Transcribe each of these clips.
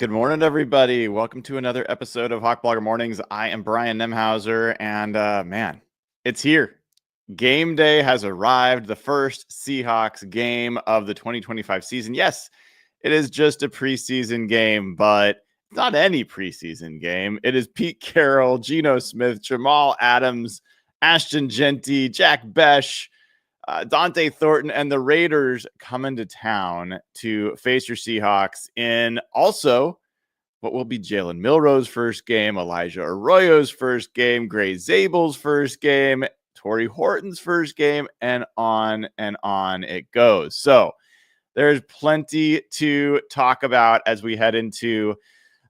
Good morning, everybody. Welcome to another episode of Hawk Blogger Mornings. I am Brian Nemhauser, and man, it's here. Game day has arrived, the first Seahawks game of the 2025 season. Yes, it is just a preseason game, but it's not any preseason game. It is Pete Carroll, Geno Smith, Jamal Adams, Ashton Genty, Jack Besh, Dante Thornton, and the Raiders coming to town to face your Seahawks in also what will be Jalen Milroe's first game, Elijah Arroyo's first game, Gray Zabel's first game, Torrey Horton's first game, and on it goes. So there's plenty to talk about as we head into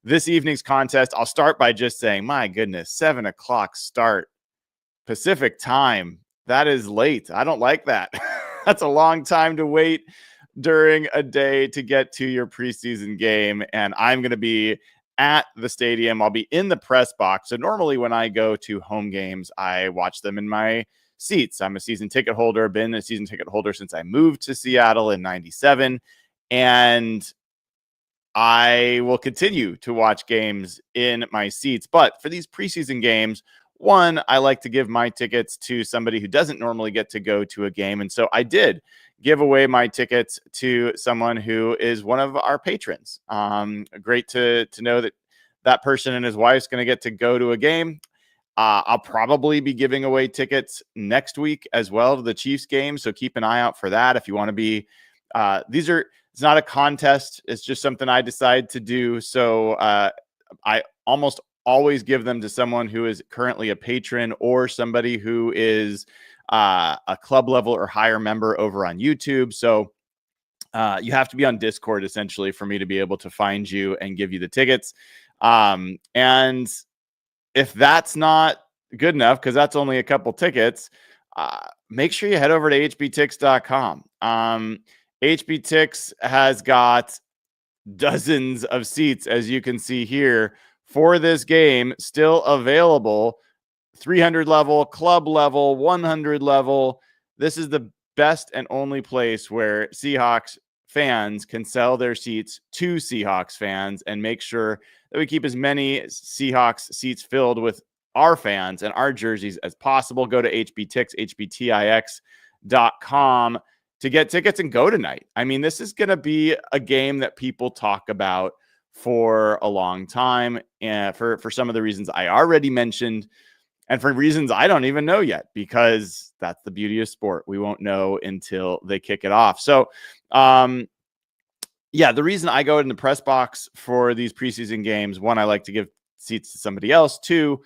this evening's contest. I'll start by just saying, my goodness, 7 o'clock start Pacific time. That is late. I don't like that. That's a long time to wait during a day to get to your preseason game. And I'm going to be at the stadium. I'll be in the press box. So normally when I go to home games, I watch them in my seats. I'm a season ticket holder, been a season ticket holder since I moved to Seattle in 97. And I will continue to watch games in my seats. But for these preseason games, one, I like to give my tickets to somebody who doesn't normally get to go to a game. And so I did give away my tickets to someone who is one of our patrons. Great to know that that person and his wife's going to get to go to a game. I'll probably be giving away tickets next week as well to the Chiefs game. So keep an eye out for that. If you want to be, it's not a contest. It's just something I decide to do. So I almost always give them to someone who is currently a patron or somebody who is a club level or higher member over on YouTube. So you have to be on Discord essentially for me to be able to find you and give you the tickets. And if that's not good enough, because that's only a couple tickets, make sure you head over to hbtix.com. HBTix has got dozens of seats, as you can see here, for this game, still available. 300 level, club level, 100 level. This is the best and only place where Seahawks fans can sell their seats to Seahawks fans and make sure that we keep as many Seahawks seats filled with our fans and our jerseys as possible. Go to HBTix, HBTix.com to get tickets and go tonight. I mean, this is going to be a game that people talk about for a long time, and for some of the reasons I already mentioned, and for reasons I don't even know yet, because that's the beauty of sport. We won't know until they kick it off. So, yeah, the reason I go in the press box for these preseason games, one, I like to give seats to somebody else. Two,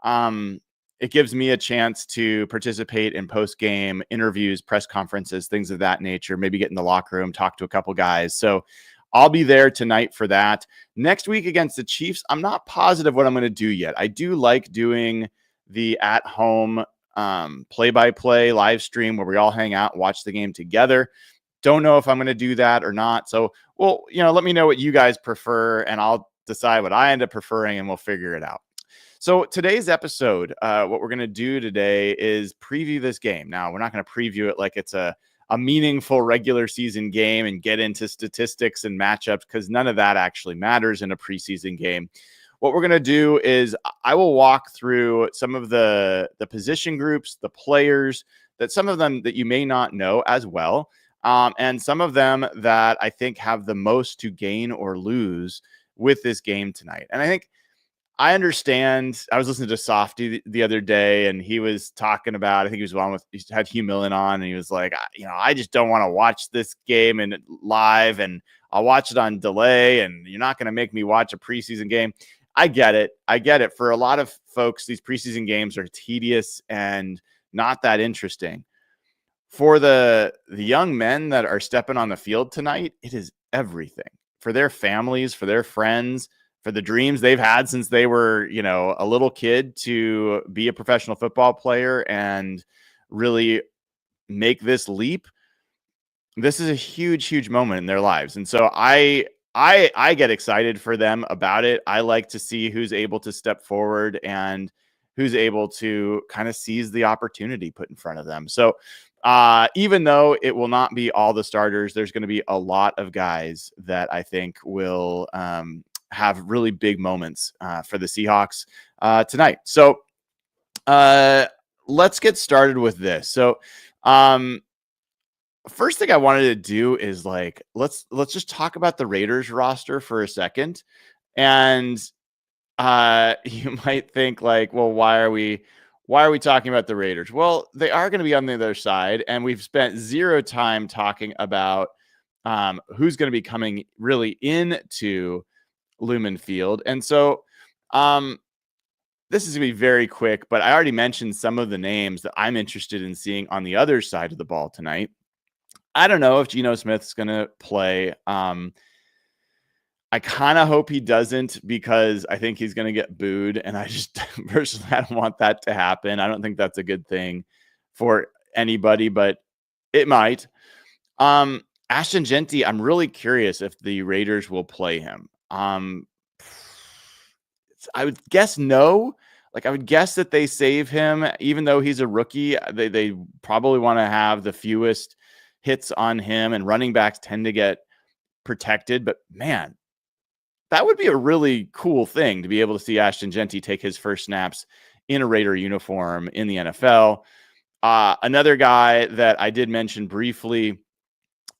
it gives me a chance to participate in post-game interviews, press conferences, things of that nature, maybe get in the locker room, talk to a couple guys. So I'll be there tonight for that. Next week against the Chiefs, I'm not positive what I'm going to do yet. I do like doing the at-home play-by-play live stream where we all hang out and watch the game together. Don't know if I'm going to do that or not. So, well, let me know what you guys prefer, and I'll decide what I end up preferring, and we'll figure it out. So today's episode, what we're going to do today is preview this game. Now, we're not going to preview it like it's a meaningful regular season game and get into statistics and matchups, because none of that actually matters in a preseason game. What we're going to do is I will walk through some of the position groups, the players, that some of them that you may not know as well, and some of them that I think have the most to gain or lose with this game tonight. And I think I understand. I was listening to Softy the other day, and he was talking about, I think he had Hugh Millen on, and he was like, I just don't want to watch this game and live, and I'll watch it on delay, and you're not going to make me watch a preseason game. I get it. For a lot of folks, these preseason games are tedious and not that interesting. For the young men that are stepping on the field tonight, it is everything. For their families, for their friends, for the dreams they've had since they were, a little kid, to be a professional football player and really make this leap. This is a huge, huge moment in their lives. And so I get excited for them about it. I like to see who's able to step forward and who's able to kind of seize the opportunity put in front of them. So even though it will not be all the starters, there's going to be a lot of guys that I think will have really big moments for the Seahawks tonight. So let's get started with this. So first thing I wanted to do is let's just talk about the Raiders roster for a second. And you might think well, why are we talking about the Raiders? Well, they are going to be on the other side, and we've spent zero time talking about who's going to be coming really into Lumen Field. And so this is going to be very quick, but I already mentioned some of the names that I'm interested in seeing on the other side of the ball tonight. I don't know if Geno Smith's going to play. I kind of hope he doesn't, because I think he's going to get booed. And I just personally, I don't want that to happen. I don't think that's a good thing for anybody, but it might. Ashton Jeanty, I'm really curious if the Raiders will play him. I would guess no. I would guess that they save him, even though he's a rookie. They probably want to have the fewest hits on him, and running backs tend to get protected. But man, that would be a really cool thing to be able to see Ashton Jeanty take his first snaps in a Raider uniform in the NFL. Another guy that I did mention briefly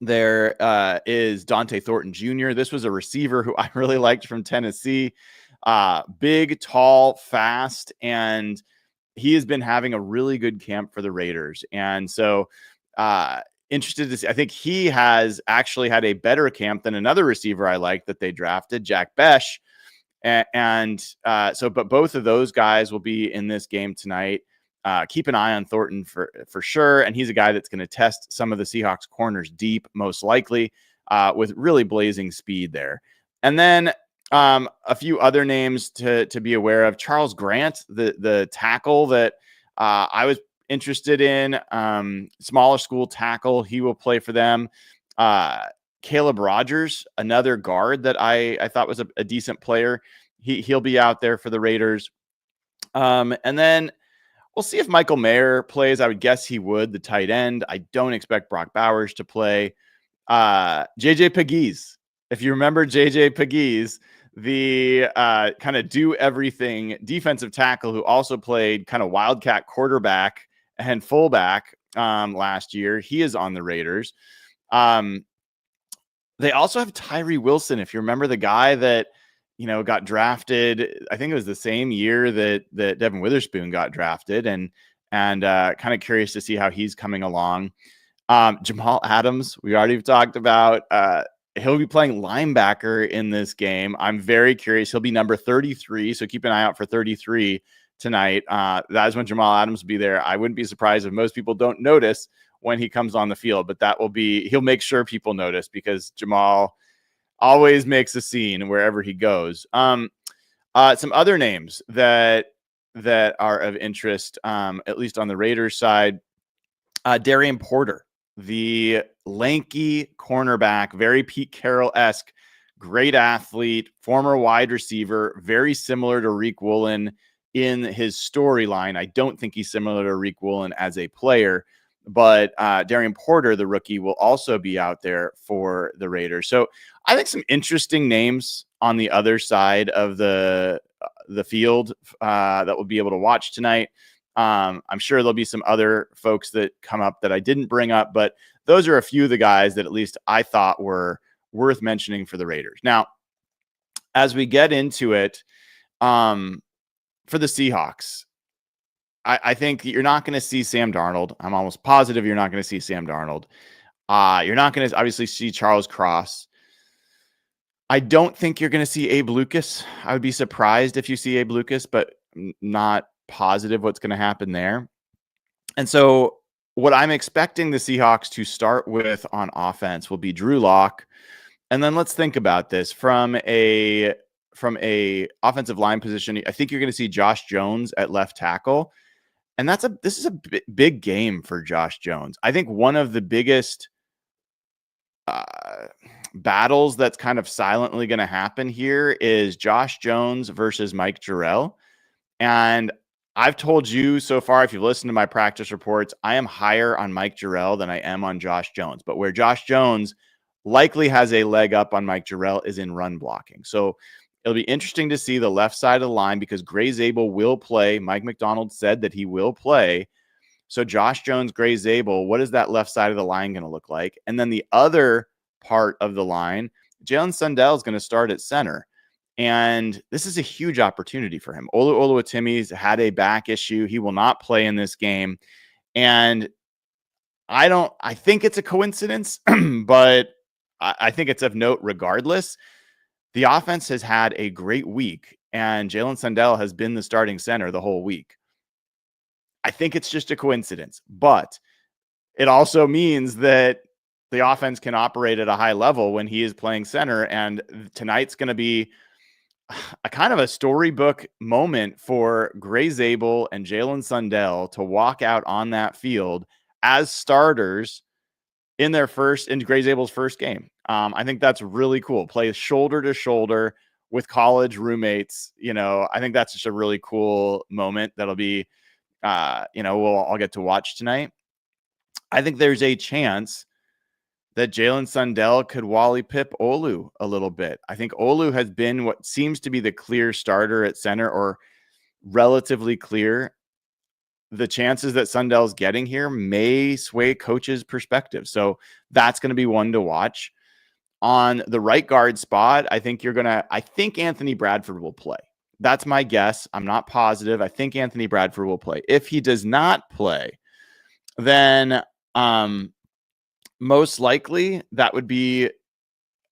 there is Dante Thornton Jr. This was a receiver who I really liked from Tennessee. Big, tall, fast, and he has been having a really good camp for the Raiders. And so interested to see. I think he has actually had a better camp than another receiver I like that they drafted, Jack Besh. But both of those guys will be in this game tonight. Keep an eye on Thornton for sure. And he's a guy that's going to test some of the Seahawks corners deep, most likely, with really blazing speed there. And then a few other names to be aware of. Charles Grant, the tackle that I was interested in, smaller school tackle. He will play for them. Caleb Rogers, another guard that I thought was a decent player. He'll be out there for the Raiders. And then we'll see if Michael Mayer plays. I would guess he would, the tight end. I don't expect Brock Bowers to play. JJ Pegues. If you remember JJ Pegues, the kind of do everything defensive tackle who also played kind of wildcat quarterback and fullback last year. He is on the Raiders. They also have Tyree Wilson. If you remember, the guy that got drafted, I think it was the same year that Devin Witherspoon got drafted, and kind of curious to see how he's coming along. Jamal Adams, we already talked about. He'll be playing linebacker in this game. I'm very curious. He'll be number 33, so keep an eye out for 33 tonight. That is when Jamal Adams will be there. I wouldn't be surprised if most people don't notice when he comes on the field, but he'll make sure people notice, because Jamal always makes a scene wherever he goes. Some other names that are of interest, at least on the Raiders side, Darian Porter, the lanky cornerback, very Pete Carroll-esque, great athlete, former wide receiver, very similar to Reek Woolen in his storyline. I don't think he's similar to Reek Woolen as a player, but Darian Porter, the rookie, will also be out there for the Raiders. So I think some interesting names on the other side of the field that we'll be able to watch tonight. I'm sure there'll be some other folks that come up that I didn't bring up, but those are a few of the guys that at least I thought were worth mentioning for the Raiders. Now, as we get into it, for the Seahawks, I think you're not going to see Sam Darnold. I'm almost positive you're not going to see Sam Darnold. You're not going to obviously see Charles Cross. I don't think you're going to see Abe Lucas. I would be surprised if you see Abe Lucas, but not positive what's going to happen there. And so what I'm expecting the Seahawks to start with on offense will be Drew Lock. And then let's think about this from a offensive line position. I think you're going to see Josh Jones at left tackle. And this is a big game for Josh Jones. I think one of the biggest battles that's kind of silently going to happen here is Josh Jones versus Mike Jarrell. And I've told you so far, if you've listened to my practice reports, I am higher on Mike Jarrell than I am on Josh Jones. But where Josh Jones likely has a leg up on Mike Jarrell is in run blocking. So It'll be interesting to see the left side of the line because Gray Zabel will play. Mike McDonald said that he will play. So Josh Jones, Gray Zabel, what is that left side of the line going to look like? And then the other part of the line, Jalen Sundell is going to start at center. And this is a huge opportunity for him. Olu Oluwatimi's had a back issue. He will not play in this game. And I think it's a coincidence, but I think it's of note regardless. The offense has had a great week, and Jalen Sundell has been the starting center the whole week. I think it's just a coincidence, but it also means that the offense can operate at a high level when he is playing center. And tonight's going to be a kind of a storybook moment for Gray Zabel and Jalen Sundell to walk out on that field as starters in Gray Zabel's first game. I think that's really cool. Play shoulder to shoulder with college roommates. I think that's just a really cool moment that'll be, we'll all get to watch tonight. I think there's a chance that Jalen Sundell could Wally Pip Olu a little bit. I think Olu has been what seems to be the clear starter at center, or relatively clear. The chances that Sundell's getting here may sway coaches' perspective. So that's going to be one to watch. On the right guard spot, I think Anthony Bradford will play. That's my guess. I'm not positive. I think Anthony Bradford will play. If he does not play, then most likely that would be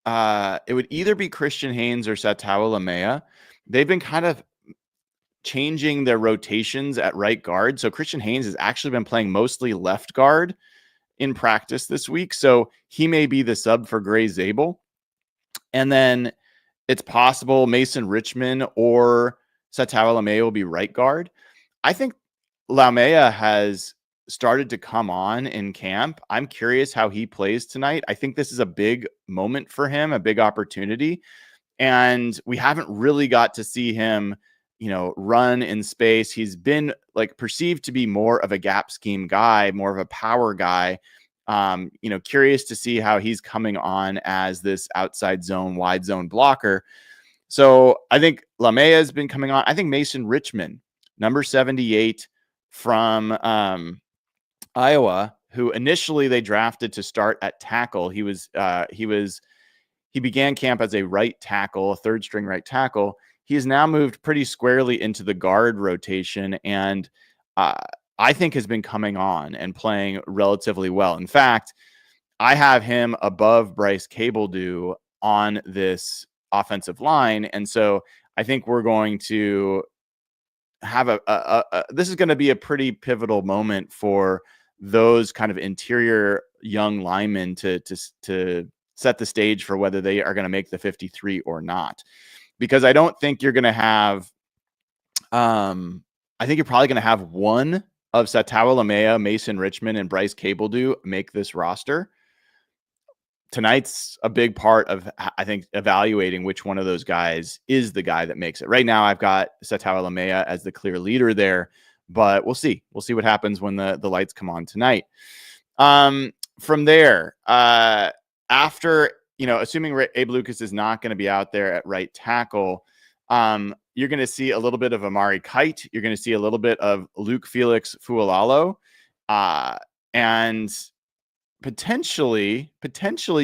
it would either be Christian Haynes or Satawa Lamea. They've been kind of changing their rotations at right guard. So Christian Haynes has actually been playing mostly left guard in practice this week. So he may be the sub for Gray Zabel. And then it's possible Mason Richmond or Satawa Lamea will be right guard. I think Lamea has started to come on in camp. I'm curious how he plays tonight. I think this is a big moment for him, a big opportunity. And we haven't really got to see him, run in space. He's been perceived to be more of a gap scheme guy, more of a power guy. Curious to see how he's coming on as this outside zone, wide zone blocker. So I think Lamea has been coming on. I think Mason Richmond, number 78 from Iowa, who initially they drafted to start at tackle. He began camp as a right tackle, a third string right tackle. He has now moved pretty squarely into the guard rotation, and I think has been coming on and playing relatively well. In fact, I have him above Bryce Cabledew on this offensive line, and so I think we're going to have this is going to be a pretty pivotal moment for those kind of interior young linemen to set the stage for whether they are going to make the 53 or not. Because I don't think you're going to have, I think you're probably going to have one of Satawa Lamea, Mason Richmond, and Bryce Cabledew make this roster. Tonight's a big part of, I think, evaluating which one of those guys is the guy that makes it. Right now, I've got Satawa Lamea as the clear leader there, but we'll see. We'll see what happens when the lights come on tonight. From there, after, assuming Abe Lucas is not going to be out there at right tackle, you're going to see a little bit of Amari Kite. You're going to see a little bit of Luke Felix Fualalo. And potentially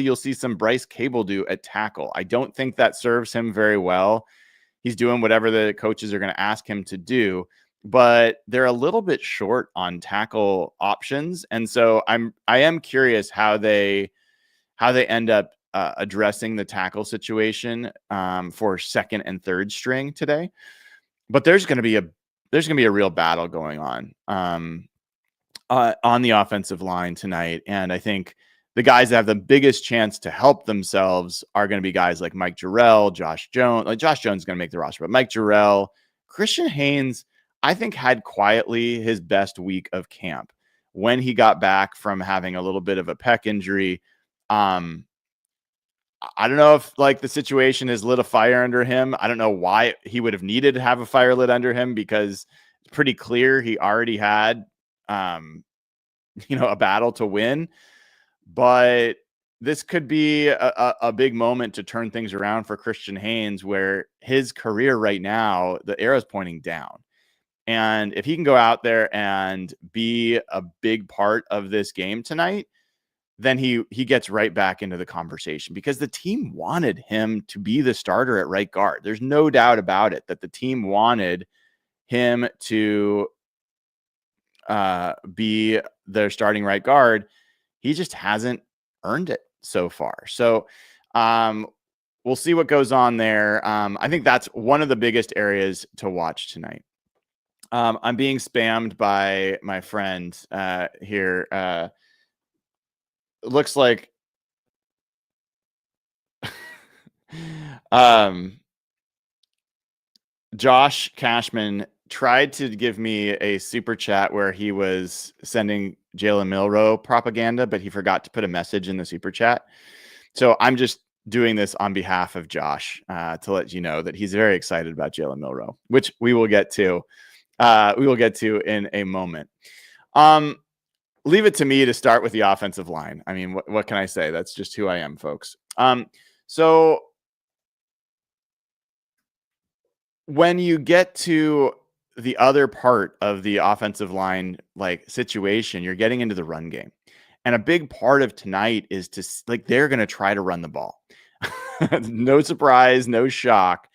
you'll see some Bryce Cabledew at tackle. I don't think that serves him very well. He's doing whatever the coaches are going to ask him to do, but they're a little bit short on tackle options. And so I am curious how they end up addressing the tackle situation for second and third string today. But there's going to be a real battle going on the offensive line tonight. And I think the guys that have the biggest chance to help themselves are going to be guys like Mike Jarrell, Josh Jones. Like Josh Jones is going to make the roster, but Mike Jarrell, Christian Haynes, I think had quietly his best week of camp when he got back from having a little bit of a pec injury. I don't know if the situation has lit a fire under him. I don't know why he would have needed to have a fire lit under him, because it's pretty clear he already had, a battle to win. But this could be a big moment to turn things around for Christian Haynes, where his career right now, the arrow's pointing down. And if he can go out there and be a big part of this game tonight, then he gets right back into the conversation, because the team wanted him to be the starter at right guard. There's no doubt about it that the team wanted him to be their starting right guard. He just hasn't earned it so far. So we'll see what goes on there. I think that's one of the biggest areas to watch tonight. I'm being spammed by my friend here. Looks like Josh Cashman tried to give me a super chat where he was sending Jalen Milroe propaganda, but he forgot to put a message in the super chat. So I'm just doing this on behalf of Josh to let you know that he's very excited about Jalen Milroe, which we will get to. In a moment. Leave it to me to start with the offensive line. I mean, what can I say? That's just who I am, folks. So when you get to the other part of the offensive line, like situation, you're getting into the run game. And a big part of tonight is they're going to try to run the ball. No surprise, no shock.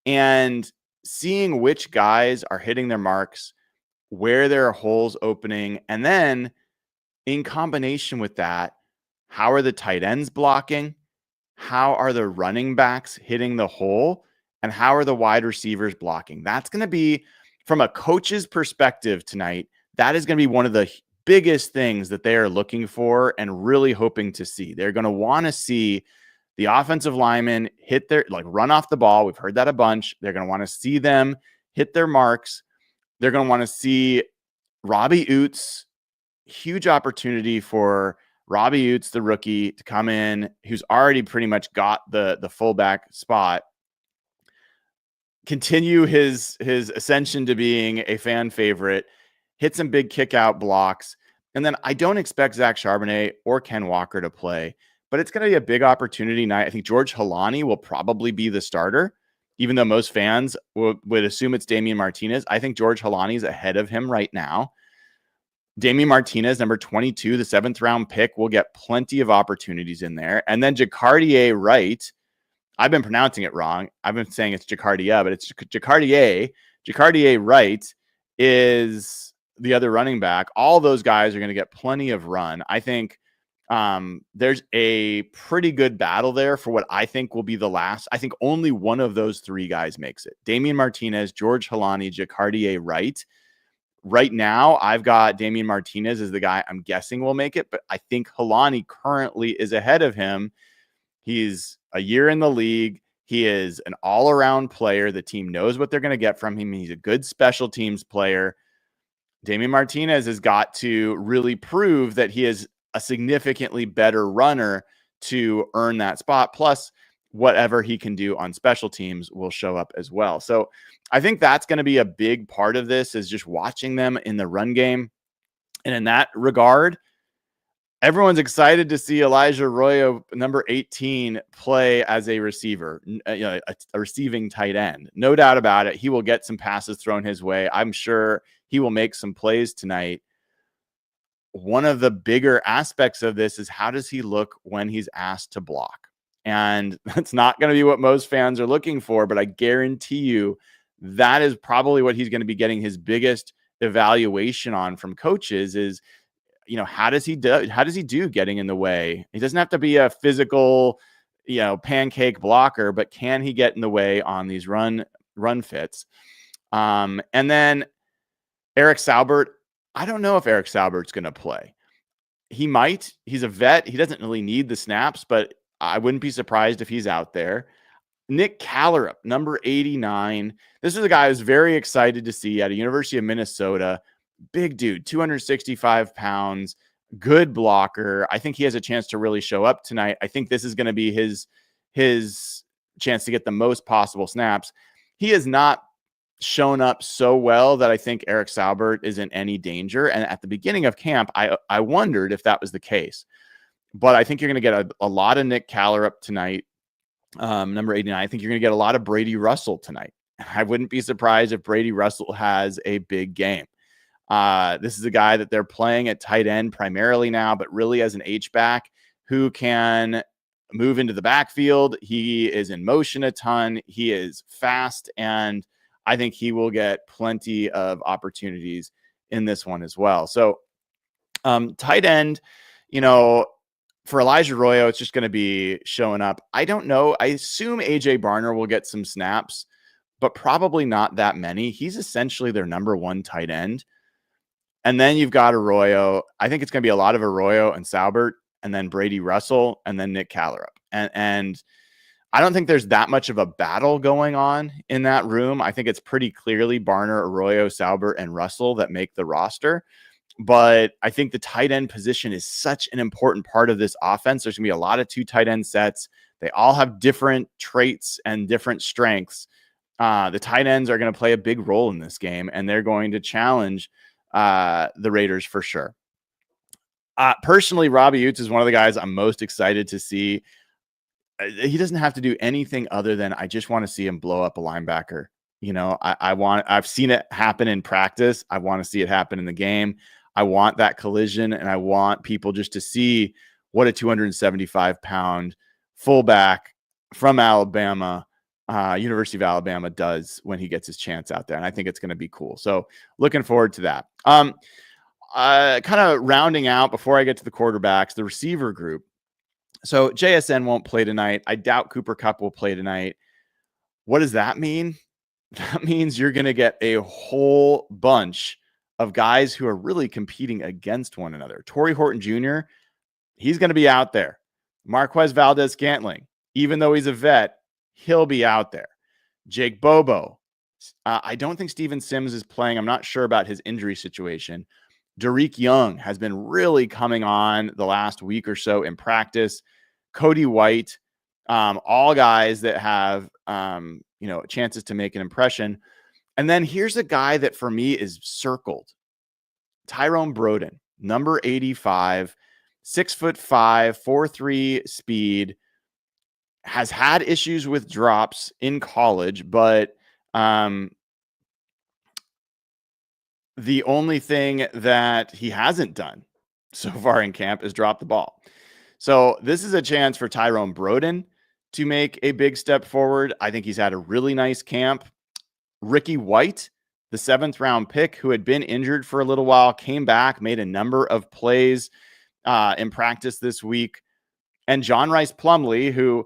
And seeing which guys are hitting their marks, where there are holes opening, and then in combination with that, how are the tight ends blocking? How are the running backs hitting the hole? And how are the wide receivers blocking? That's going to be, from a coach's perspective tonight, that is going to be one of the biggest things that they are looking for and really hoping to see. They're going to want to see the offensive linemen hit run off the ball. We've heard that a bunch. They're going to want to see them hit their marks. They're going to want to see Robbie Oots, huge opportunity for Robbie Oots, the rookie, to come in, who's already pretty much got the fullback spot, continue his ascension to being a fan favorite, hit some big kick out blocks. And then I don't expect Zach Charbonnet or Ken Walker to play, but it's going to be a big opportunity night. I think George Halani will probably be the starter, even though most fans would assume it's Damian Martinez. I think George Halani is ahead of him right now. Damian Martinez, number 22, the 7th round pick, will get plenty of opportunities in there. And then Jacardier Wright, I've been pronouncing it wrong. I've been saying it's Jacardia, but it's Jacardier. Jacardier Wright is the other running back. All those guys are going to get plenty of run. I think there's a pretty good battle there for what I think will be the last. I think only one of those three guys makes it. Damian Martinez, George Halani, Jacardier Wright. Right now, I've got Damian Martinez as the guy I'm guessing will make it, but I think Halani currently is ahead of him. He's a year in the league. He is an all-around player. The team knows what they're going to get from him. He's a good special teams player. Damian Martinez has got to really prove that he is a significantly better runner to earn that spot. Plus, whatever he can do on special teams will show up as well. So I think that's going to be a big part of this, is just watching them in the run game. And in that regard, everyone's excited to see Elijah Arroyo, number 18, play as a receiver, a receiving tight end. No doubt about it. He will get some passes thrown his way. I'm sure he will make some plays tonight. One of the bigger aspects of this is, how does he look when he's asked to block? And that's not going to be what most fans are looking for, but I guarantee you that is probably what he's going to be getting his biggest evaluation on from coaches is, how does he do getting in the way? He doesn't have to be a physical, pancake blocker, but can he get in the way on these run fits? And then Eric Saubert, I don't know if Eric Saubert's going to play. He might. He's a vet. He doesn't really need the snaps, but I wouldn't be surprised if he's out there. Nick Callerup, number 89. This is a guy I was very excited to see at a University of Minnesota. Big dude, 265 pounds, good blocker. I think he has a chance to really show up tonight. I think this is going to be his chance to get the most possible snaps. He has not shown up so well that I think Eric Saubert is in any danger. And at the beginning of camp, I wondered if that was the case. but I think you're going to get a lot of Nick Callerup tonight. Number 89. I think you're going to get a lot of Brady Russell tonight. I wouldn't be surprised if Brady Russell has a big game. This is a guy that they're playing at tight end primarily now, but really as an H-back who can move into the backfield. He is in motion a ton. He is fast, and I think he will get plenty of opportunities in this one as well. So tight end, for Elijah Arroyo, it's just going to be showing up. I don't know. I assume AJ Barner will get some snaps, but probably not that many. He's essentially their number one tight end. And then you've got Arroyo. I think it's going to be a lot of Arroyo and Saubert, and then Brady Russell, and then Nick Callerup. And I don't think there's that much of a battle going on in that room. I think it's pretty clearly Barner, Arroyo, Saubert, and Russell that make the roster. But I think the tight end position is such an important part of this offense. There's going to be a lot of 2 tight end sets. They all have different traits and different strengths. The tight ends are going to play a big role in this game, and they're going to challenge the Raiders for sure. Personally, Robbie Utes is one of the guys I'm most excited to see. He doesn't have to do anything other than I just want to see him blow up a linebacker. I've seen it happen in practice. I want to see it happen in the game. I want that collision, and I want people just to see what a 275-pound fullback from Alabama, University of Alabama, does when he gets his chance out there. And I think it's going to be cool. So looking forward to that. Kind of rounding out before I get to the quarterbacks, the receiver group. So JSN won't play tonight. I doubt Cooper Kupp will play tonight. What does that mean? That means you're going to get a whole bunch of guys who are really competing against one another. Torrey Horton Jr., he's going to be out there. Marquez Valdez-Scantling, even though he's a vet, he'll be out there. Jake Bobo. I don't think Steven Sims is playing. I'm not sure about his injury situation. Derek Young has been really coming on the last week or so in practice. Cody White, all guys that have, chances to make an impression. And then here's a guy that for me is circled. Tyrone Broden, number 85, 6'5", 4.3 speed, has had issues with drops in college, but the only thing that he hasn't done so far in camp is drop the ball. So this is a chance for Tyrone Broden to make a big step forward. I think he's had a really nice camp. Ricky White, the 7th round pick who had been injured for a little while, came back, made a number of plays in practice this week. And John Rice Plumlee, who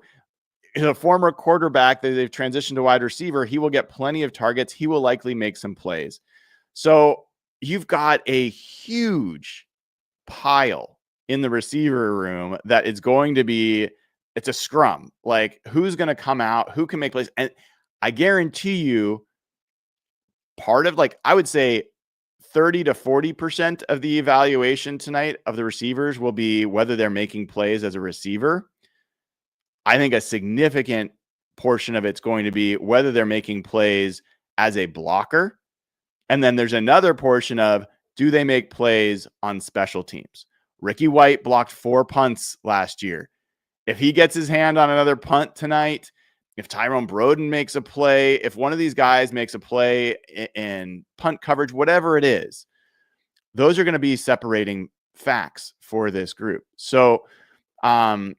is a former quarterback that they've transitioned to wide receiver, he will get plenty of targets. He will likely make some plays. So you've got a huge pile in the receiver room that is going to be, it's a scrum. Like, who's going to come out? Who can make plays? And I guarantee you, part of, like, I would say 30 to 40% of the evaluation tonight of the receivers will be whether they're making plays as a receiver. I think a significant portion of it's going to be whether they're making plays as a blocker. And then there's another portion of, do they make plays on special teams? Ricky White blocked 4 punts last year. If he gets his hand on another punt tonight, if Tyrone Broden makes a play, if one of these guys makes a play in punt coverage, whatever it is, those are going to be separating facts for this group. So from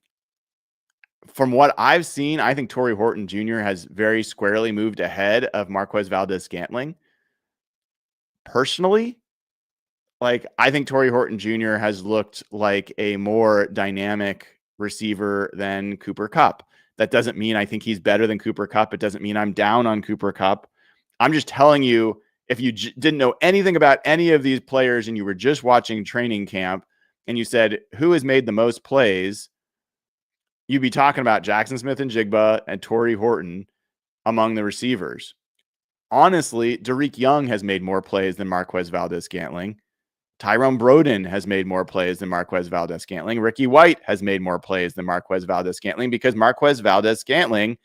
what I've seen, I think Torrey Horton Jr. has very squarely moved ahead of Marquez Valdez-Scantling. Personally, I think Torrey Horton Jr. has looked like a more dynamic receiver than Cooper Kupp. That doesn't mean I think he's better than Cooper Kupp. It doesn't mean I'm down on Cooper Kupp. I'm just telling you, if you didn't know anything about any of these players and you were just watching training camp and you said, who has made the most plays, you'd be talking about Jackson Smith-Njigba and Torrey Horton among the receivers. Honestly, Derek Young has made more plays than Marquez Valdez-Scantling. Tyrone Broden has made more plays than Marquez Valdez-Scantling. Ricky White has made more plays than Marquez Valdez-Scantling because Marquez Valdez-Scantling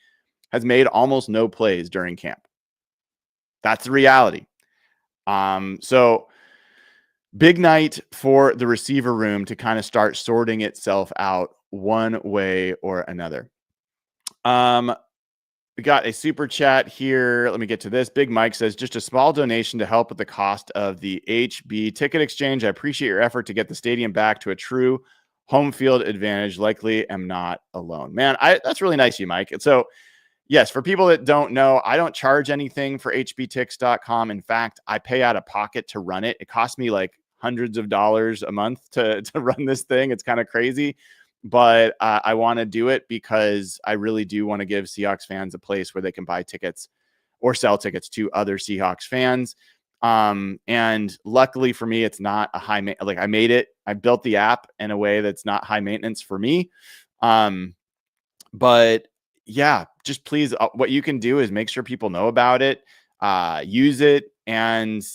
has made almost no plays during camp. That's the reality. So Big night for the receiver room to kind of start sorting itself out one way or another. We got a super chat here. Let me get to this. Big Mike says, just a small donation to help with the cost of the HB ticket exchange. I appreciate your effort to get the stadium back to a true home field advantage. Likely am not alone. Man, that's really nice of you, Mike. And so, yes, for people that don't know, I don't charge anything for hbtix.com. In fact, I pay out of pocket to run it. It costs me like hundreds of dollars a month to run this thing. It's kind of crazy. But I want to do it because I really do want to give Seahawks fans a place where they can buy tickets or sell tickets to other Seahawks fans. And luckily for me, it's not a high, like I made it. I built the app in a way that's not high maintenance for me. But yeah, just please, what you can do is make sure people know about it, use it. And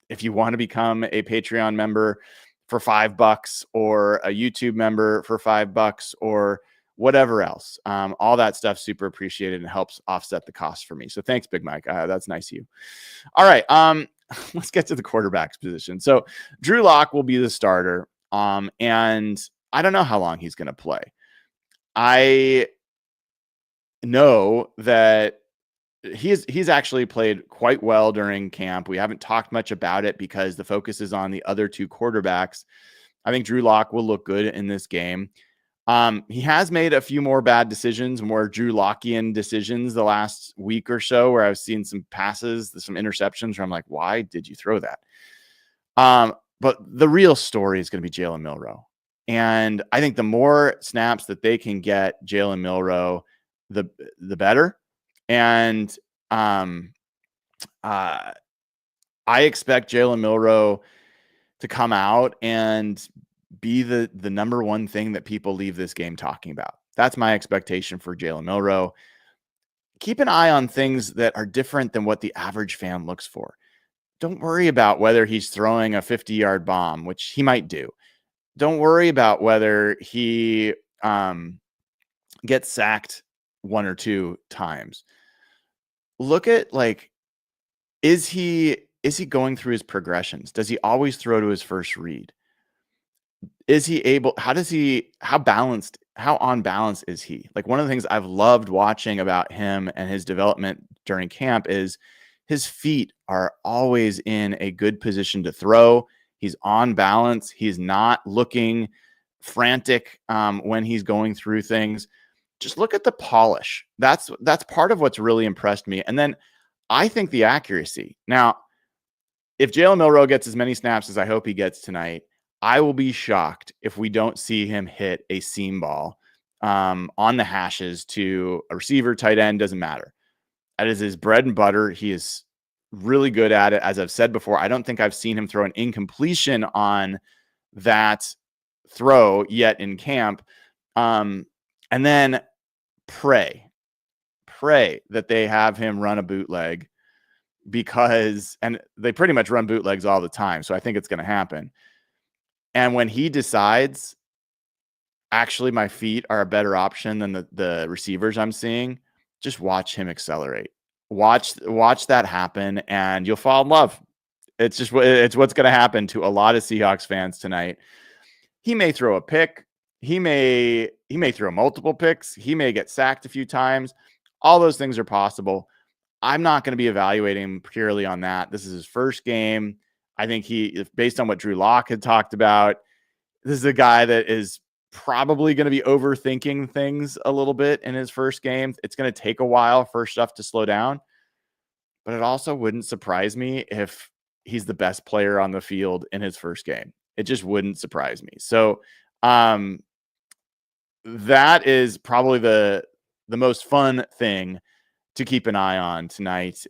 if you want to become a Patreon member for $5 or a YouTube member for $5 or whatever else, all that stuff super appreciated and helps offset the cost for me. So thanks, Big Mike. That's nice of you. All right. Let's get to the quarterback's position. So Drew Lock will be the starter. And I don't know how long he's going to play. I know that he's actually played quite well during camp. We haven't talked much about it because the focus is on the other two quarterbacks. I think Drew Lock will look good in this game. He has made a few more bad decisions, more Drew Lockian decisions the last week or so, where I've seen some passes, some interceptions where I'm like, why did you throw that? But the real story is going to be Jalen Milroe. And I think the more snaps that they can get Jalen Milroe, the better. And I expect Jalen Milroe to come out and be the number one thing that people leave this game talking about. That's my expectation for Jalen Milroe. Keep an eye on things that are different than what the average fan looks for. Don't worry about whether he's throwing a 50-yard bomb, which he might do. Don't worry about whether he gets sacked one or two times. Look at, like, is he going through his progressions? Does he always throw to his first read? Is he able, how on balance is he? Like, one of the things I've loved watching about him and his development during camp is his feet are always in a good position to throw. He's on balance. He's not looking frantic when he's going through things. Just look at the polish. That's part of what's really impressed me. And then I think the accuracy. Now, if Jalen Milroe gets as many snaps as I hope he gets tonight, I will be shocked if we don't see him hit a seam ball on the hashes to a receiver, tight end, doesn't matter. That is his bread and butter. He is really good at it. As I've said before, I don't think I've seen him throw an incompletion on that throw yet in camp. And then pray that they have him run a bootleg, because, and they pretty much run bootlegs all the time. So I think it's going to happen. And when he decides, actually, my feet are a better option than the receivers I'm seeing, just watch him accelerate. Watch that happen, and you'll fall in love. It's what's going to happen to a lot of Seahawks fans tonight. He may throw a pick. He may throw multiple picks. He may get sacked a few times. All those things are possible. I'm not going to be evaluating him purely on that. This is his first game. I think based on what Drew Lock had talked about, this is a guy that is probably going to be overthinking things a little bit in his first game. It's going to take a while for stuff to slow down, but it also wouldn't surprise me if he's the best player on the field in his first game. It just wouldn't surprise me. So that is probably the most fun thing to keep an eye on tonight.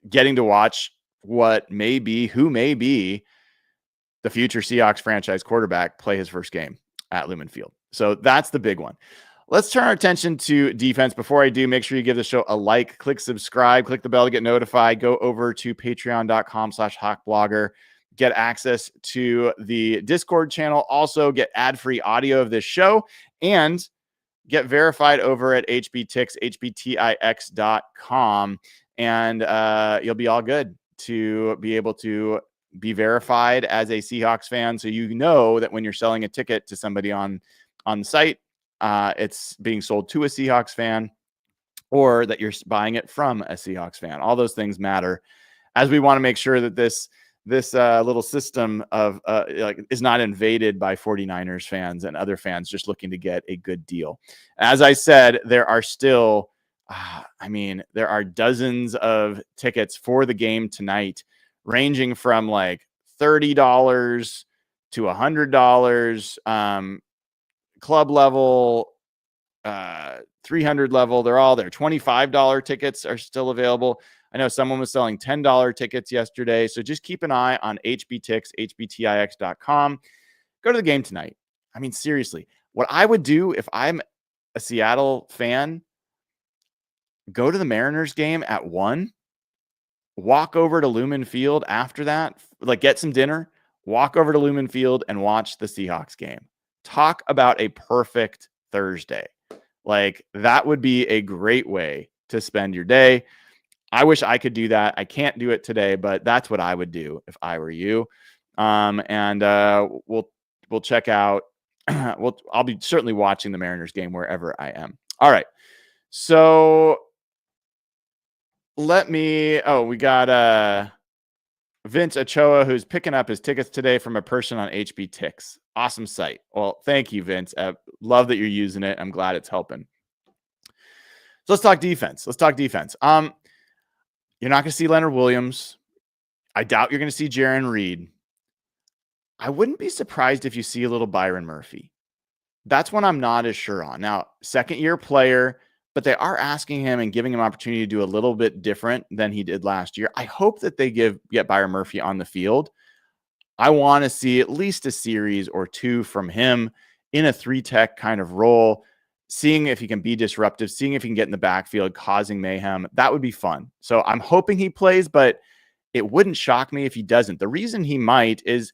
Getting to watch who may be the future Seahawks franchise quarterback play his first game at Lumen Field. So that's the big one. Let's turn our attention to defense. Before I do, make sure you give the show a like, click subscribe, click the bell to get notified. Go over to patreon.com/hawkblogger. Get access to the Discord channel. Also get ad-free audio of this show and get verified over at HBTix, hbtix.com. And you'll be all good to be able to be verified as a Seahawks fan, so you know that when you're selling a ticket to somebody on the site, it's being sold to a Seahawks fan, or that you're buying it from a Seahawks fan. All those things matter, as we want to make sure that this little system of is not invaded by 49ers fans and other fans just looking to get a good deal. As I said, there are still, there are dozens of tickets for the game tonight, ranging from like $30 to $100, club level, 300 level. They're all there. $25 tickets are still available. I know someone was selling $10 tickets yesterday. So just keep an eye on HBTix, HBTIX.com. Go to the game tonight. I mean, seriously, what I would do if I'm a Seattle fan, go to the Mariners game at 1, walk over to Lumen Field after that, like get some dinner, walk over to Lumen Field and watch the Seahawks game. Talk about a perfect Thursday. Like, that would be a great way to spend your day. I wish I could do that. I can't do it today, but that's what I would do if I were you. We'll check out. I'll be certainly watching the Mariners game wherever I am. All right. So we got Vince Ochoa, who's picking up his tickets today from a person on HBTix. Awesome site. Well, thank you, Vince. Love that you're using it. I'm glad it's helping. So let's talk defense. You're not going to see Leonard Williams. I doubt you're going to see Jaron Reed. I wouldn't be surprised if you see a little Byron Murphy. That's one I'm not as sure on. Now, second-year player, but they are asking him and giving him opportunity to do a little bit different than he did last year. I hope that they get Byron Murphy on the field. I want to see at least a series or two from him in a 3-tech kind of role, seeing if he can be disruptive, seeing if he can get in the backfield, causing mayhem. That would be fun. So I'm hoping he plays, but it wouldn't shock me if he doesn't. The reason he might is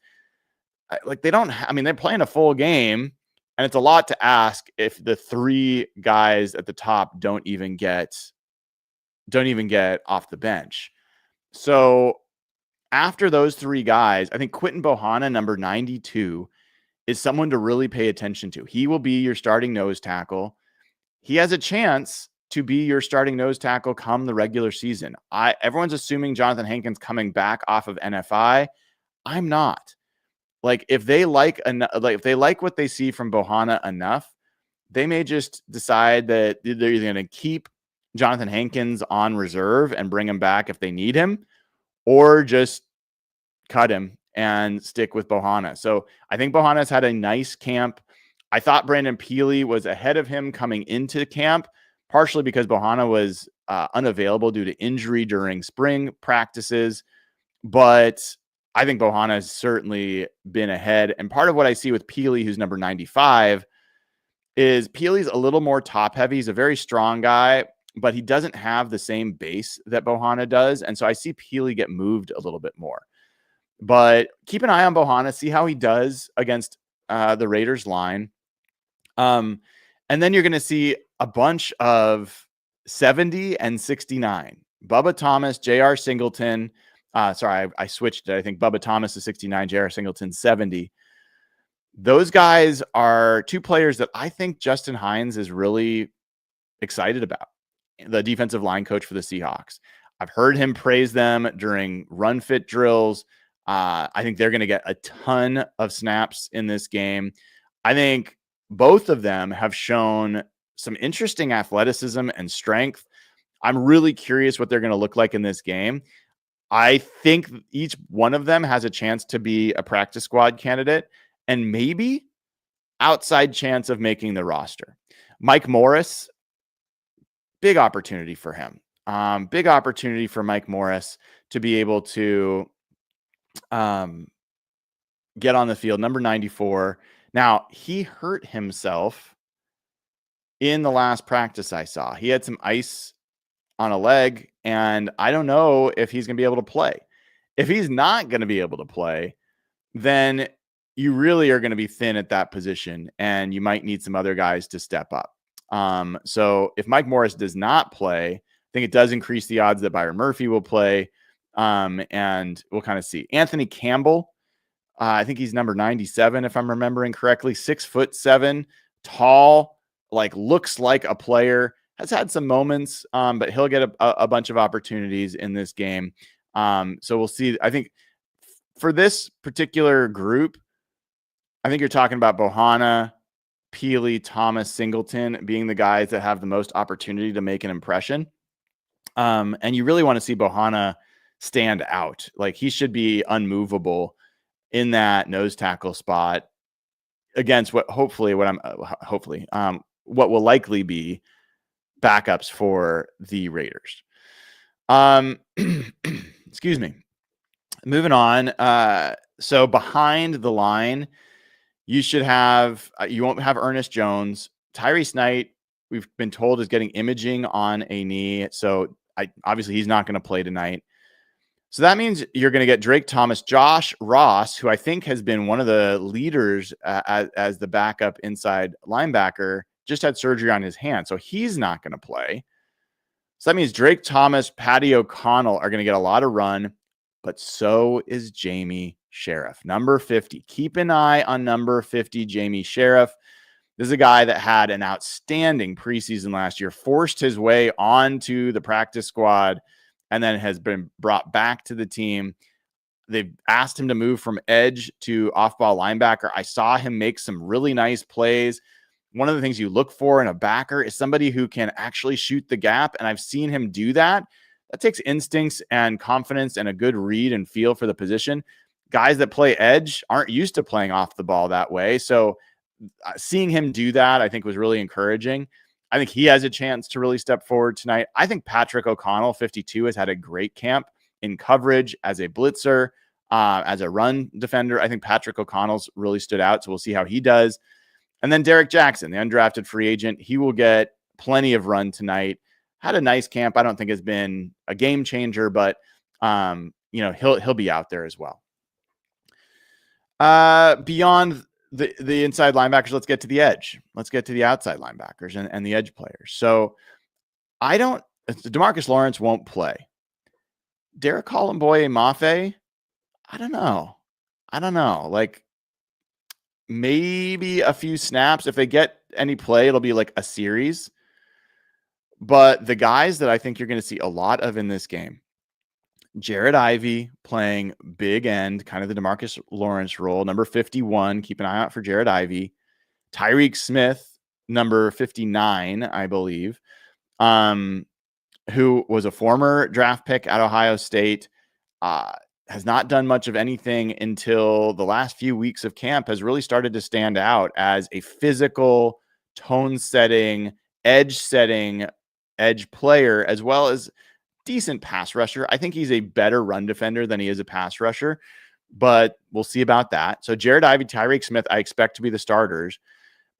they're playing a full game, and it's a lot to ask if the 3 guys at the top don't even get off the bench. So after those 3 guys, I think Quinton Bohanna, number 92, is someone to really pay attention to. He will be your starting nose tackle. He has a chance to be your starting nose tackle come the regular season. Everyone's assuming Jonathan Hankins coming back off of NFI. I'm not. Like, if they like what they see from Bohanna enough, they may just decide that they're either going to keep Jonathan Hankins on reserve and bring him back if they need him, or just cut him and stick with Bohanna. So I think Bohanna's had a nice camp. I thought Brandon Peely was ahead of him coming into camp, partially because Bohanna was unavailable due to injury during spring practices. But I think Bohanna has certainly been ahead. And part of what I see with Peely, who's number 95, is Peely's a little more top heavy. He's a very strong guy, but he doesn't have the same base that Bohanna does. And so I see Peely get moved a little bit more. But keep an eye on Bohanna, see how he does against the Raiders line. And then you're going to see a bunch of 70 and 69. Bubba Thomas, J.R. Singleton. Sorry, I switched it. I think Bubba Thomas is 69, J.R. Singleton 70. Those guys are 2 players that I think Justin Hines is really excited about, the defensive line coach for the Seahawks. I've heard him praise them during run fit drills. I think they're going to get a ton of snaps in this game. I think both of them have shown some interesting athleticism and strength. I'm really curious what they're going to look like in this game. I think each one of them has a chance to be a practice squad candidate and maybe outside chance of making the roster. Mike Morris, big opportunity for him. Big opportunity for Mike Morris to be able to get on the field, number 94. Now, he hurt himself in the last practice I saw. He had some ice on a leg, and I don't know if he's going to be able to play. If he's not going to be able to play, then you really are going to be thin at that position, and you might need some other guys to step up. So if Mike Morris does not play, I think it does increase the odds that Byron Murphy will play. And we'll kind of see. Anthony Campbell, I think he's number 97, if I'm remembering correctly. 6'7", tall, looks like a player. Has had some moments, but he'll get a bunch of opportunities in this game. So we'll see. I think for this particular group, I think you're talking about Bohanna, Peely, Thomas, Singleton being the guys that have the most opportunity to make an impression. And you really want to see Bohanna stand out. He should be unmovable in that nose tackle spot against what will likely be backups for the Raiders. Excuse me. Moving on. So behind the line, you won't have Ernest Jones. Tyrese Knight, we've been told, is getting imaging on a knee. So obviously he's not going to play tonight. So that means you're going to get Drake Thomas, Josh Ross, who I think has been one of the leaders as the backup inside linebacker, just had surgery on his hand. So he's not going to play. So that means Drake Thomas, Patty O'Connell are going to get a lot of run, but so is Jamie Sheriff, number 50. Keep an eye on number 50, Jamie Sheriff. This is a guy that had an outstanding preseason last year, forced his way onto the practice squad, and then has been brought back to the team. They've asked him to move from edge to off-ball linebacker. I saw him make some really nice plays. One of the things you look for in a backer is somebody who can actually shoot the gap, and I've seen him do that. That takes instincts and confidence and a good read and feel for the position. Guys that play edge aren't used to playing off the ball that way. So seeing him do that, I think, was really encouraging. I think he has a chance to really step forward tonight. I think Patrick O'Connell, 52, has had a great camp in coverage as a blitzer, as a run defender. I think Patrick O'Connell's really stood out, so we'll see how he does. And then Derek Jackson, the undrafted free agent, he will get plenty of run tonight. Had a nice camp. I don't think has been a game changer, but he'll be out there as well. Beyond the inside linebackers, let's get to the edge. Let's get to the outside linebackers and the edge players. So DeMarcus Lawrence won't play. Derek Colomboye Mafe, I don't know. Maybe a few snaps. If they get any play, it'll be like a series. But the guys that I think you're going to see a lot of in this game, Jared Ivey playing big end, kind of the DeMarcus Lawrence role, number 51. Keep an eye out for Jared Ivey. Tyreek Smith, number 59, I believe, who was a former draft pick at Ohio State, has not done much of anything until the last few weeks of camp, has really started to stand out as a physical, tone-setting, edge player, as well as decent pass rusher. I think he's a better run defender than he is a pass rusher, but we'll see about that. So Jared Ivey, Tyreek Smith, I expect to be the starters,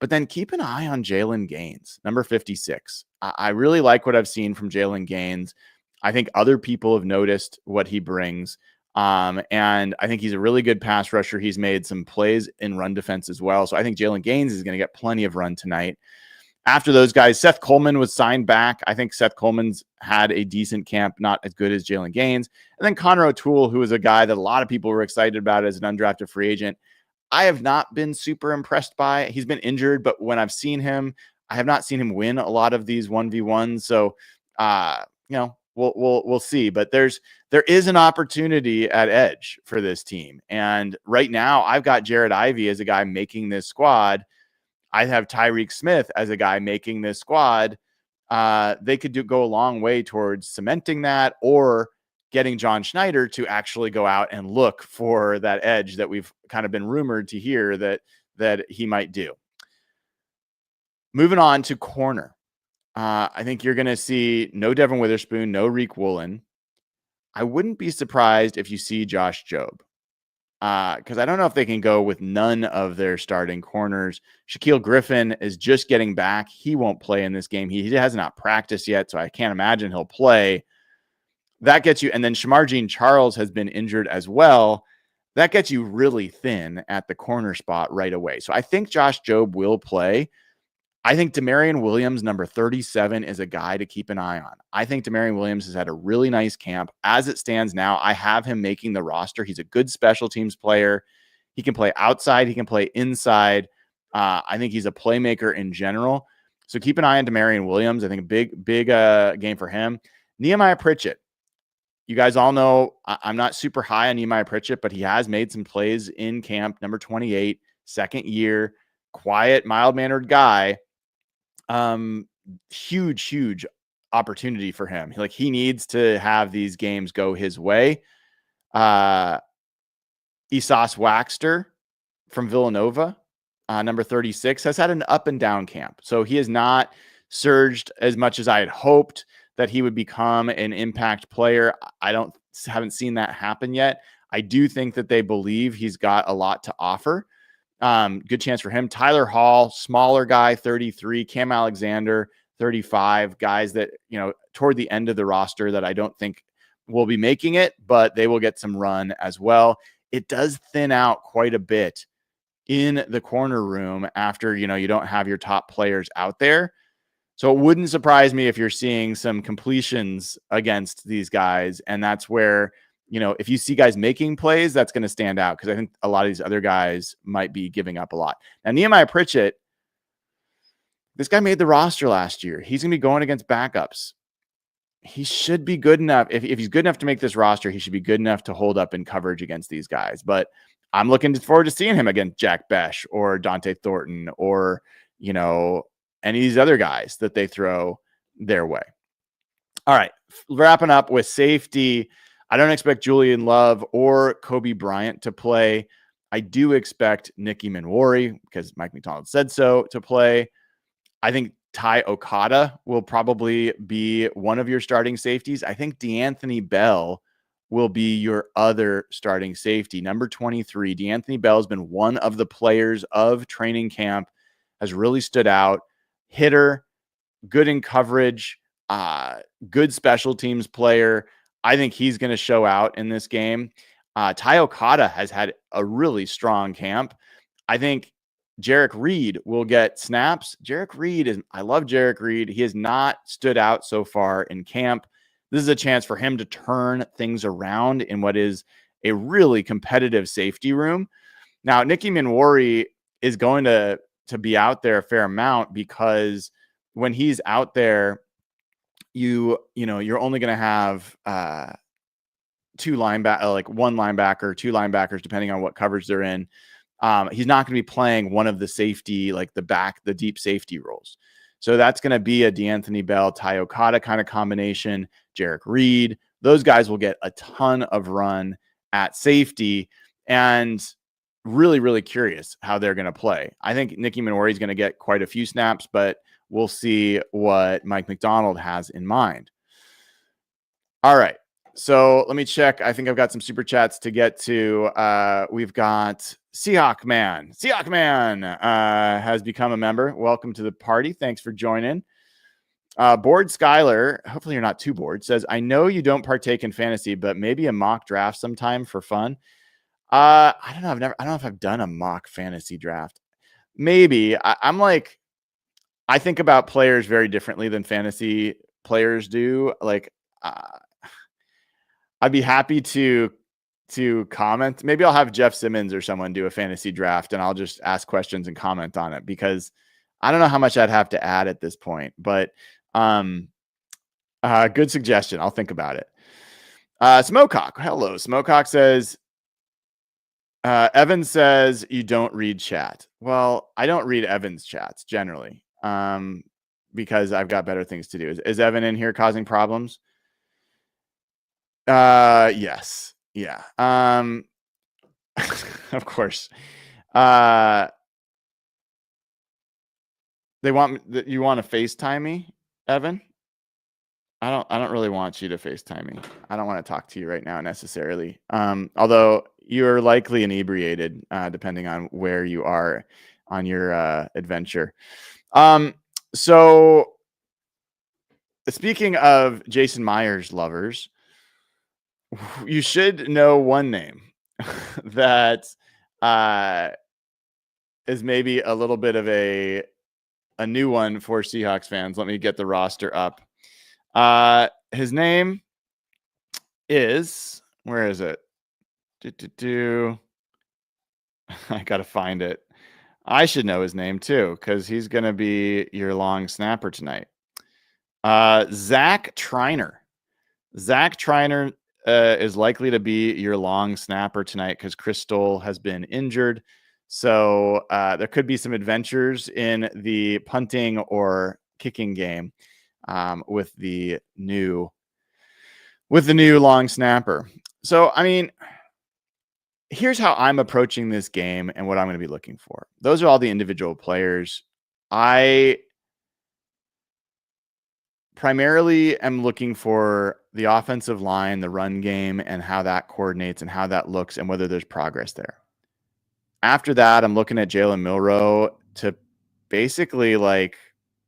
but then keep an eye on Jalen Gaines, number 56. I really like what I've seen from Jalen Gaines. I think other people have noticed what he brings. And I think he's a really good pass rusher. He's made some plays in run defense as well. So I think Jalen Gaines is going to get plenty of run tonight. After those guys, Seth Coleman was signed back. I think Seth Coleman's had a decent camp, not as good as Jalen Gaines. And then Connor O'Toole, who is a guy that a lot of people were excited about as an undrafted free agent. I have not been super impressed by. He's been injured, but when I've seen him, I have not seen him win a lot of these 1v1s. So, we'll see. But there is an opportunity at edge for this team. And right now, I've got Jared Ivey as a guy making this squad. I have Tyreek Smith as a guy making this squad. They could go a long way towards cementing that, or getting John Schneider to actually go out and look for that edge that we've kind of been rumored to hear that he might do. Moving on to corner. I think you're going to see no Devin Witherspoon, no Reek Woolen. I wouldn't be surprised if you see Josh Jobe. Because I don't know if they can go with none of their starting corners. Shaquille Griffin is just getting back. He won't play in this game. He has not practiced yet, so I can't imagine he'll play. That gets you, and then Shamar Jean-Charles has been injured as well. That gets you really thin at the corner spot right away. So I think Josh Jobe will play. I think Demarion Williams, number 37, is a guy to keep an eye on. I think Demarion Williams has had a really nice camp. As it stands now, I have him making the roster. He's a good special teams player. He can play outside. He can play inside. I think he's a playmaker in general. So keep an eye on Demarion Williams. I think a big game for him. Nehemiah Pritchett. You guys all know I'm not super high on Nehemiah Pritchett, but he has made some plays in camp. Number 28, second year, quiet, mild-mannered guy. Huge opportunity for him. Like, he needs to have these games go his way. Isas Waxter from Villanova, number 36, has had an up and down camp. So he has not surged as much as I had hoped that he would become an impact player. I haven't seen that happen yet. I do think that they believe he's got a lot to offer. Good chance for him. Tyler Hall, smaller guy, 33. Cam Alexander, 35. Guys that, toward the end of the roster that I don't think will be making it, but they will get some run as well. It does thin out quite a bit in the corner room after, you don't have your top players out there. So it wouldn't surprise me if you're seeing some completions against these guys. And that's where, if you see guys making plays, that's going to stand out, because I think a lot of these other guys might be giving up a lot. Now, Nehemiah Pritchett, this guy made the roster last year. He's going to be going against backups. He should be good enough. If he's good enough to make this roster, he should be good enough to hold up in coverage against these guys. But I'm looking forward to seeing him against Jack Besh or Dante Thornton or, any of these other guys that they throw their way. All right, wrapping up with safety. I don't expect Julian Love or Kobe Bryant to play. I do expect Nicky Minwori, because Mike McDonald said so, to play. I think Ty Okada will probably be one of your starting safeties. I think DeAnthony Bell will be your other starting safety. Number 23, DeAnthony Bell has been one of the players of training camp, has really stood out. Hitter, good in coverage, good special teams player. I think he's going to show out in this game. Ty Okada has had a really strong camp. I think Jarek Reed will get snaps. I love Jarek Reed. He has not stood out so far in camp. This is a chance for him to turn things around in what is a really competitive safety room. Now, Nicky Minwori is going to be out there a fair amount, because when he's out there, you're only going to have one linebacker, two linebackers, depending on what coverage they're in. He's not going to be playing one of the safety, like the deep safety roles. So that's going to be a DeAnthony Bell, Ty Okada kind of combination. Jarek Reed, those guys will get a ton of run at safety, and really, really curious how they're going to play. I think Nicky Minwori is going to get quite a few snaps, but we'll see what Mike McDonald has in mind. All right. So let me check. I think I've got some super chats to get to. We've got Seahawk Man. Seahawk Man has become a member. Welcome to the party. Thanks for joining. Bored Skylar, hopefully you're not too bored, says, I know you don't partake in fantasy, but maybe a mock draft sometime for fun. I don't know. I don't know if I've done a mock fantasy draft. Maybe. I think about players very differently than fantasy players do. Like, I'd be happy to comment. Maybe I'll have Jeff Simmons or someone do a fantasy draft, and I'll just ask questions and comment on it, because I don't know how much I'd have to add at this point. But good suggestion. I'll think about it. Smokecock. Hello. Smokecock says, Evan says you don't read chat. Well, I don't read Evan's chats generally, because I've got better things to do. Is Evan in here causing problems? Yes. Yeah. Of course. You want to FaceTime me, Evan? I don't really want you to FaceTime me. I don't want to talk to you right now necessarily. Although you're likely inebriated, depending on where you are on your adventure. So speaking of Jason Myers lovers, you should know one name that is maybe a little bit of a a new one for Seahawks fans. Let me get the roster up. His name is, where is it? I got to find it. I should know his name too, because he's going to be your long snapper tonight. Zach Triner. Zach Triner is likely to be your long snapper tonight because Chris Stoll has been injured. So there could be some adventures in the punting or kicking game with the new long snapper. So, I mean, here's how I'm approaching this game and what I'm going to be looking for. Those are all the individual players. I primarily am looking for the offensive line, the run game, and how that coordinates and how that looks and whether there's progress there. After that, I'm looking at Jalen Milroe to basically like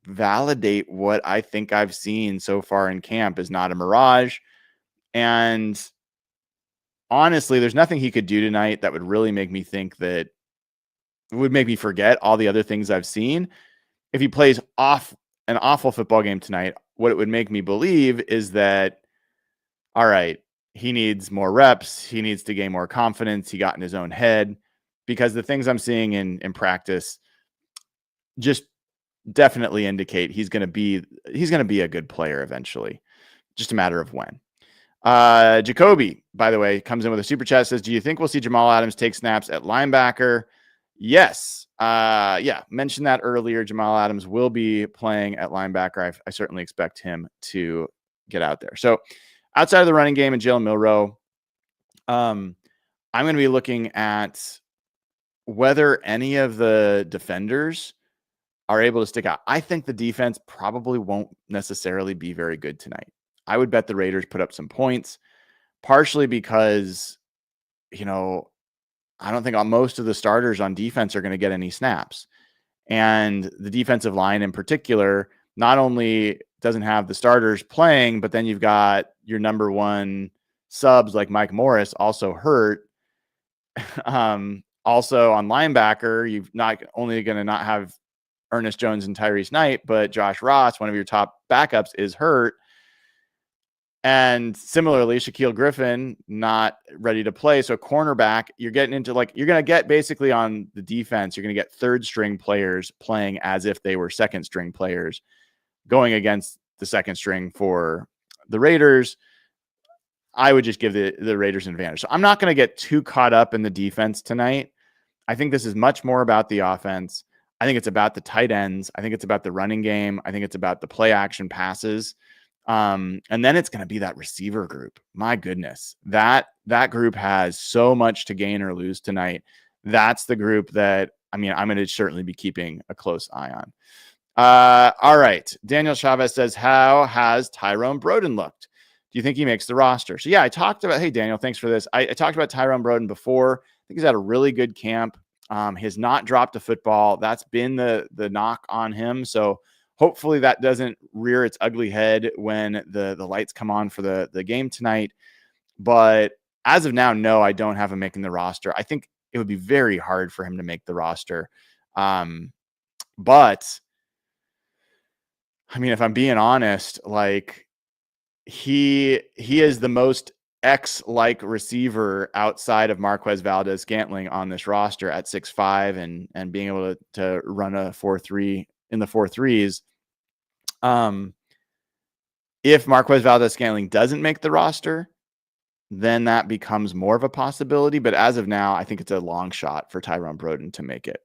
validate what I think I've seen so far in camp is not a mirage. And honestly, there's nothing he could do tonight that would really make me think that would make me forget all the other things I've seen. If he plays an awful football game tonight, what it would make me believe is that, all right, he needs more reps. He needs to gain more confidence. He got in his own head, because the things I'm seeing in practice just definitely indicate he's going to be a good player eventually. Just a matter of when. Jacoby, by the way, comes in with a super chat, says, do you think we'll see Jamal Adams take snaps at linebacker? Yes. Yeah, mentioned that earlier. Jamal Adams will be playing at linebacker. I certainly expect him to get out there. So outside of the running game and Jalen Milroe, I'm going to be looking at whether any of the defenders are able to stick out. I think the defense probably won't necessarily be very good tonight. I would bet the Raiders put up some points, partially because, I don't think most of the starters on defense are going to get any snaps. And the defensive line in particular not only doesn't have the starters playing, but then you've got your number one subs like Mike Morris also hurt. Also on linebacker, you've not only going to not have Ernest Jones and Tyrese Knight, but Josh Ross, one of your top backups, is hurt. And similarly, Shaquille Griffin not ready to play. So cornerback, you're getting into you're going to get basically on the defense, you're going to get third string players playing as if they were second string players going against the second string for the Raiders. I would just give the Raiders an advantage. So I'm not going to get too caught up in the defense tonight. I think this is much more about the offense. I think it's about the tight ends. I think it's about the running game. I think it's about the play action passes. And then it's going to be that receiver group. My goodness, that group has so much to gain or lose tonight. That's the group that, I'm going to certainly be keeping a close eye on. All right. Daniel Chavez says, how has Tyrone Broden looked? Do you think he makes the roster? So yeah, I talked about, hey, Daniel, thanks for this. I talked about Tyrone Broden before. I think he's had a really good camp. He has not dropped a football. That's been the knock on him. So hopefully that doesn't rear its ugly head when the lights come on for the game tonight. But as of now, no, I don't have him making the roster. I think it would be very hard for him to make the roster. But if I'm being honest, he is the most X-like receiver outside of Marquez Valdez-Scantling on this roster at 6'5" and being able to run a 4.3 in the 4.3s. If Marquez Valdez-Scantling doesn't make the roster, then that becomes more of a possibility. But as of now, I think it's a long shot for Tyrone Broden to make it.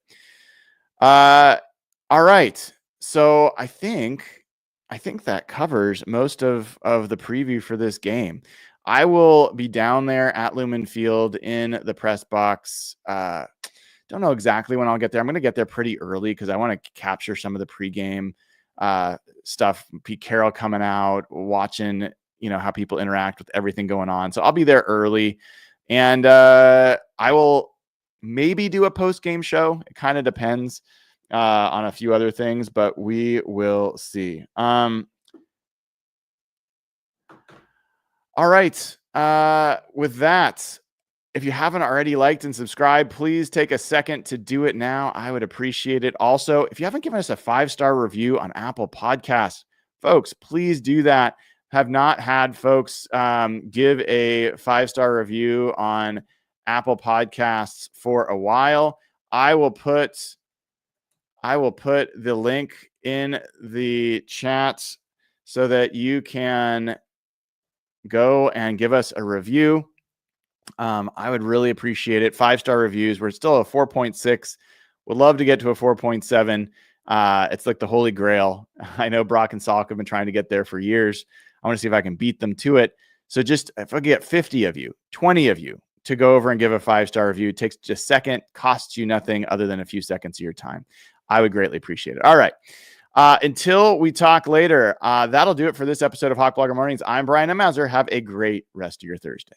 All right. So I think that covers most of the preview for this game. I will be down there at Lumen Field in the press box. Don't know exactly when I'll get there. I'm going to get there pretty early because I want to capture some of the pregame stuff. Pete Carroll coming out, watching, how people interact with everything going on. So I'll be there early, and I will maybe do a post-game show. It kind of depends on a few other things, but we will see. All right. With that, If you haven't already liked and subscribed, please take a second to do it now. I would appreciate it. Also, if you haven't given us a 5-star review on Apple Podcasts, folks, please do that. Have not had folks give a 5-star review on Apple Podcasts for a while. I will put the link in the chat so that you can go and give us a review. I would really appreciate it. 5-star reviews. We're still a 4.6. Would love to get to a 4.7. It's like the holy grail. I know Brock and Salk have been trying to get there for years. I want to see if I can beat them to it. So just if I get 50 of you, 20 of you to go over and give a 5-star review, it takes just a second, costs you nothing other than a few seconds of your time. I would greatly appreciate it. All right. Until we talk later, that'll do it for this episode of Hawk Blogger Mornings. I'm Brian M. Mauser. Have a great rest of your Thursday.